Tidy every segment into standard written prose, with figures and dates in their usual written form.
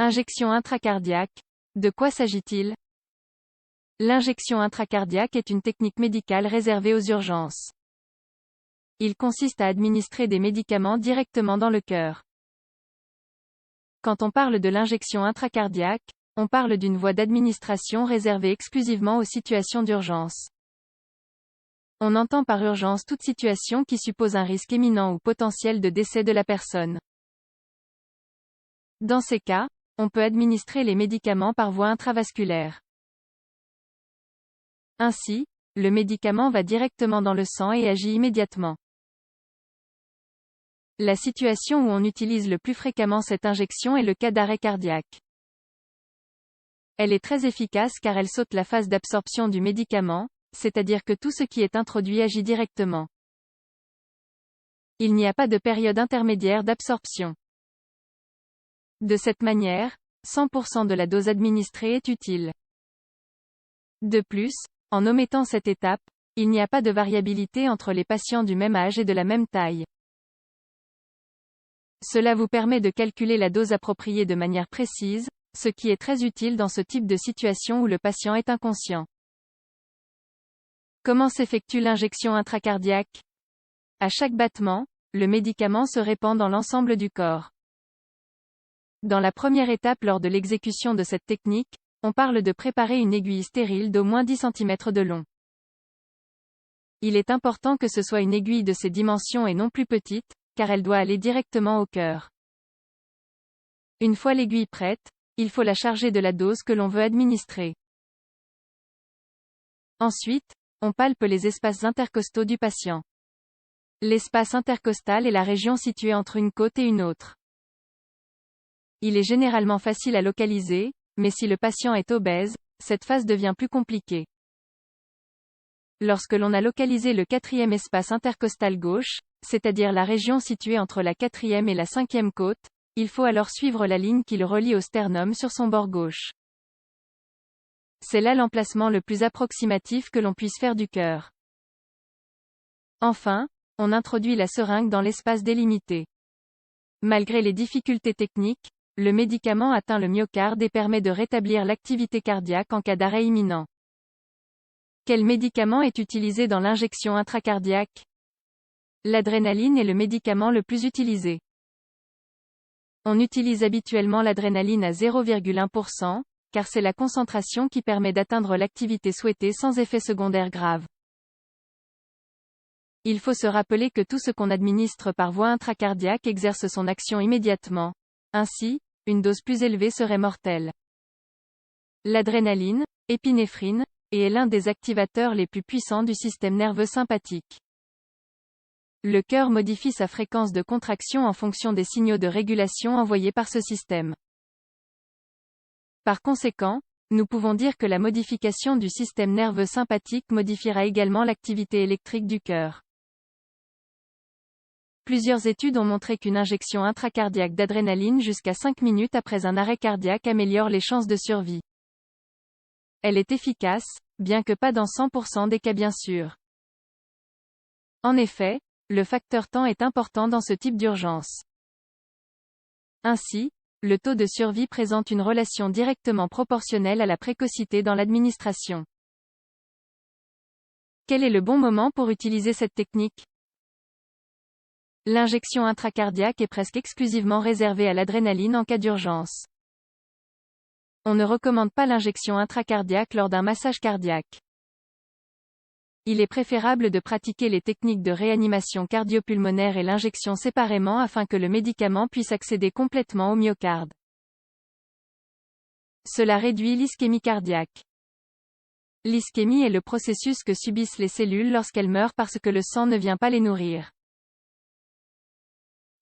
Injection intracardiaque. De quoi s'agit-il? L'injection intracardiaque est une technique médicale réservée aux urgences. Il consiste à administrer des médicaments directement dans le cœur. Quand on parle de l'injection intracardiaque, on parle d'une voie d'administration réservée exclusivement aux situations d'urgence. On entend par urgence toute situation qui suppose un risque imminent ou potentiel de décès de la personne. Dans ces cas, on peut administrer les médicaments par voie intravasculaire. Ainsi, le médicament va directement dans le sang et agit immédiatement. La situation où on utilise le plus fréquemment cette injection est le cas d'arrêt cardiaque. Elle est très efficace car elle saute la phase d'absorption du médicament, c'est-à-dire que tout ce qui est introduit agit directement. Il n'y a pas de période intermédiaire d'absorption. De cette manière, 100% de la dose administrée est utile. De plus, en omettant cette étape, il n'y a pas de variabilité entre les patients du même âge et de la même taille. Cela vous permet de calculer la dose appropriée de manière précise, ce qui est très utile dans ce type de situation où le patient est inconscient. Comment s'effectue l'injection intracardiaque? À chaque battement, le médicament se répand dans l'ensemble du corps. Dans la première étape lors de l'exécution de cette technique, on parle de préparer une aiguille stérile d'au moins 10 cm de long. Il est important que ce soit une aiguille de ces dimensions et non plus petite, car elle doit aller directement au cœur. Une fois l'aiguille prête, il faut la charger de la dose que l'on veut administrer. Ensuite, on palpe les espaces intercostaux du patient. L'espace intercostal est la région située entre une côte et une autre. Il est généralement facile à localiser, mais si le patient est obèse, cette phase devient plus compliquée. Lorsque l'on a localisé le 4e espace intercostal gauche, c'est-à-dire la région située entre la 4e et la 5e côte, il faut alors suivre la ligne qui le relie au sternum sur son bord gauche. C'est là l'emplacement le plus approximatif que l'on puisse faire du cœur. Enfin, on introduit la seringue dans l'espace délimité. Malgré les difficultés techniques, le médicament atteint le myocarde et permet de rétablir l'activité cardiaque en cas d'arrêt imminent. Quel médicament est utilisé dans l'injection intracardiaque? L'adrénaline est le médicament le plus utilisé. On utilise habituellement l'adrénaline à 0,1%, car c'est la concentration qui permet d'atteindre l'activité souhaitée sans effet secondaire grave. Il faut se rappeler que tout ce qu'on administre par voie intracardiaque exerce son action immédiatement. Ainsi, une dose plus élevée serait mortelle. L'adrénaline, épinéphrine, est l'un des activateurs les plus puissants du système nerveux sympathique. Le cœur modifie sa fréquence de contraction en fonction des signaux de régulation envoyés par ce système. Par conséquent, nous pouvons dire que la modification du système nerveux sympathique modifiera également l'activité électrique du cœur. Plusieurs études ont montré qu'une injection intracardiaque d'adrénaline jusqu'à 5 minutes après un arrêt cardiaque améliore les chances de survie. Elle est efficace, bien que pas dans 100% des cas bien sûr. En effet, le facteur temps est important dans ce type d'urgence. Ainsi, le taux de survie présente une relation directement proportionnelle à la précocité dans l'administration. Quel est le bon moment pour utiliser cette technique? L'injection intracardiaque est presque exclusivement réservée à l'adrénaline en cas d'urgence. On ne recommande pas l'injection intracardiaque lors d'un massage cardiaque. Il est préférable de pratiquer les techniques de réanimation cardio-pulmonaire et l'injection séparément afin que le médicament puisse accéder complètement au myocarde. Cela réduit l'ischémie cardiaque. L'ischémie est le processus que subissent les cellules lorsqu'elles meurent parce que le sang ne vient pas les nourrir.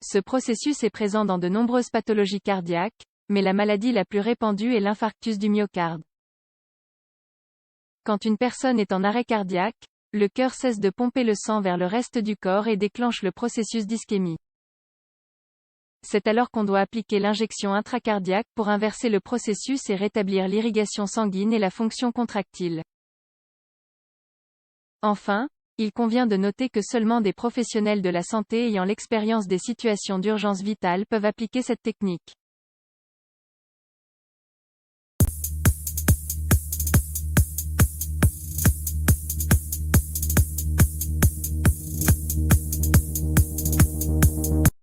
Ce processus est présent dans de nombreuses pathologies cardiaques, mais la maladie la plus répandue est l'infarctus du myocarde. Quand une personne est en arrêt cardiaque, le cœur cesse de pomper le sang vers le reste du corps et déclenche le processus d'ischémie. C'est alors qu'on doit appliquer l'injection intracardiaque pour inverser le processus et rétablir l'irrigation sanguine et la fonction contractile. Enfin, il convient de noter que seulement des professionnels de la santé ayant l'expérience des situations d'urgence vitale peuvent appliquer cette technique.